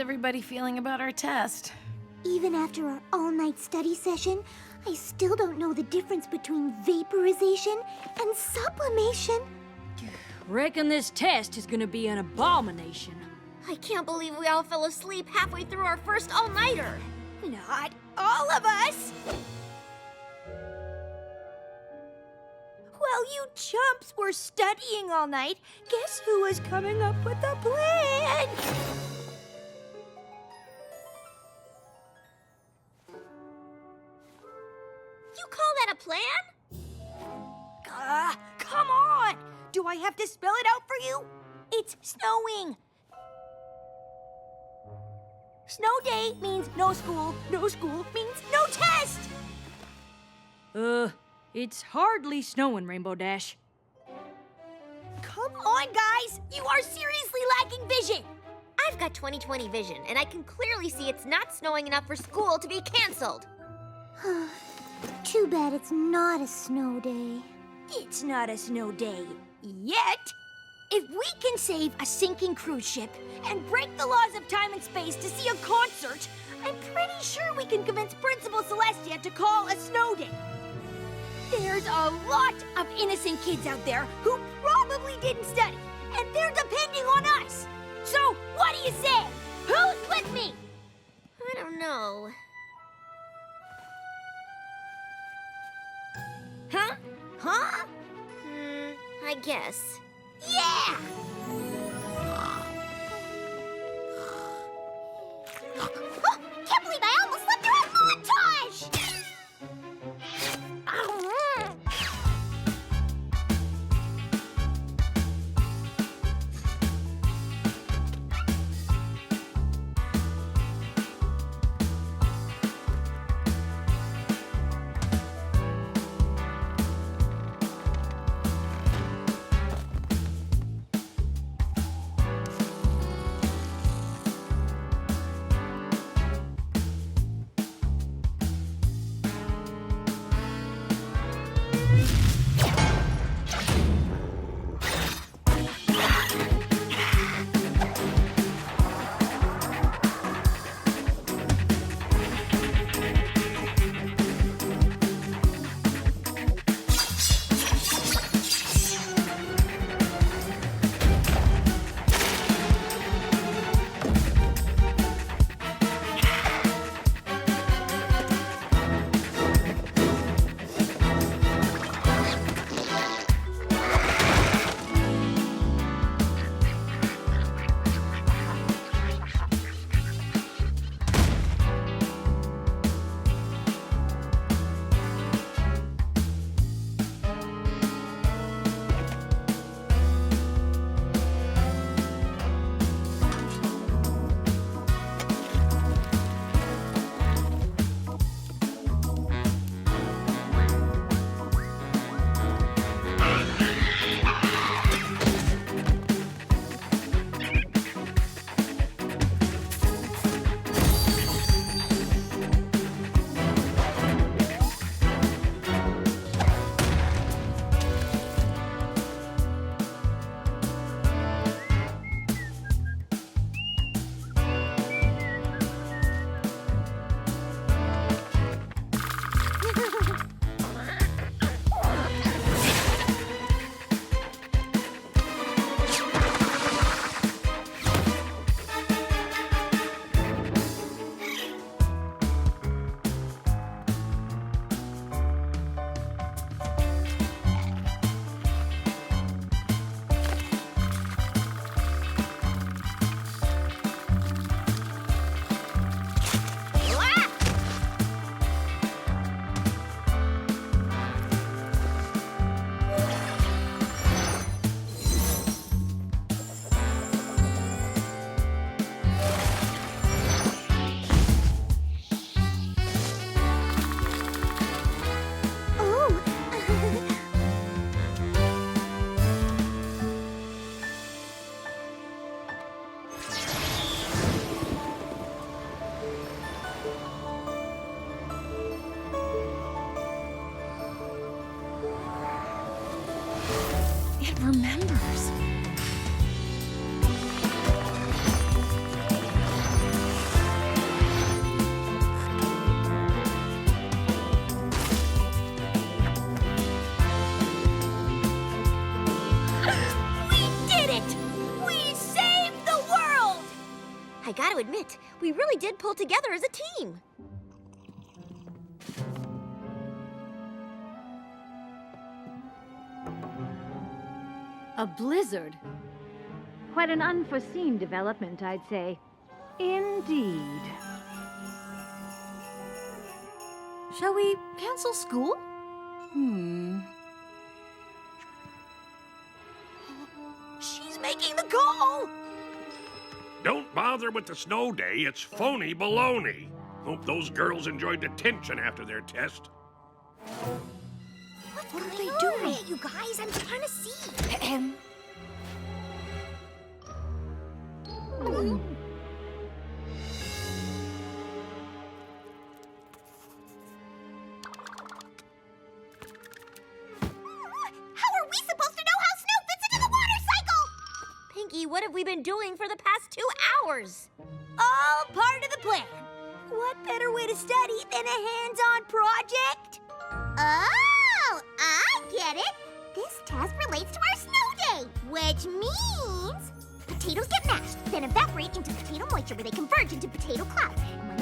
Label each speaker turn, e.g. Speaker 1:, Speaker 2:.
Speaker 1: everybody feeling about our test?
Speaker 2: Even after our all-night study session, I still don't know the difference between vaporization and sublimation.
Speaker 3: Reckon this test is gonna be an abomination.
Speaker 4: I can't believe we all fell asleep halfway through our first all-nighter.
Speaker 5: Not all of us! While you chumps were studying all night, guess who was coming up with a plan?
Speaker 4: You call that a plan?
Speaker 5: Come on! Do I have to spell it out for you? It's snowing. Snow day means no school. No school means no test.
Speaker 3: It's hardly snowing, Rainbow Dash.
Speaker 5: Come on, guys! You are seriously lacking vision!
Speaker 4: I've got 20/20 vision, and I can clearly see it's not snowing enough for school to be canceled.
Speaker 2: Too bad it's not a snow day.
Speaker 5: It's not a snow day yet. If we can save a sinking cruise ship and break the laws of time and space to see a concert, I'm pretty sure we can convince Principal Celestia to call a snow day. There's a lot of innocent kids out there who probably didn't study, and they're depending on us. So, what do you say? Who's with me?
Speaker 4: I don't know.
Speaker 5: Huh? Huh?
Speaker 4: I guess.
Speaker 5: Yeah!
Speaker 2: Oh, can't believe I almost slept through a montage!
Speaker 1: Remembers.
Speaker 4: gotta admit, we really did pull together as a team.
Speaker 3: A blizzard? Quite an unforeseen development, I'd say. Indeed.
Speaker 5: Shall we cancel school? She's making the call!
Speaker 6: Don't bother with the snow day. It's phony baloney. Hope those girls enjoyed detention after their test.
Speaker 5: What are they doing? You guys, I'm trying to see.
Speaker 2: How are we supposed to know how snow fits into the water cycle?
Speaker 4: Pinkie, what have we been doing for the past 2 hours?
Speaker 5: All part of the plan. What better way to study than a hands-on project?
Speaker 2: Oh, I get it. This test relates to our snow day, which means potatoes get mashed, then evaporate into potato moisture where they converge into potato clouds. And when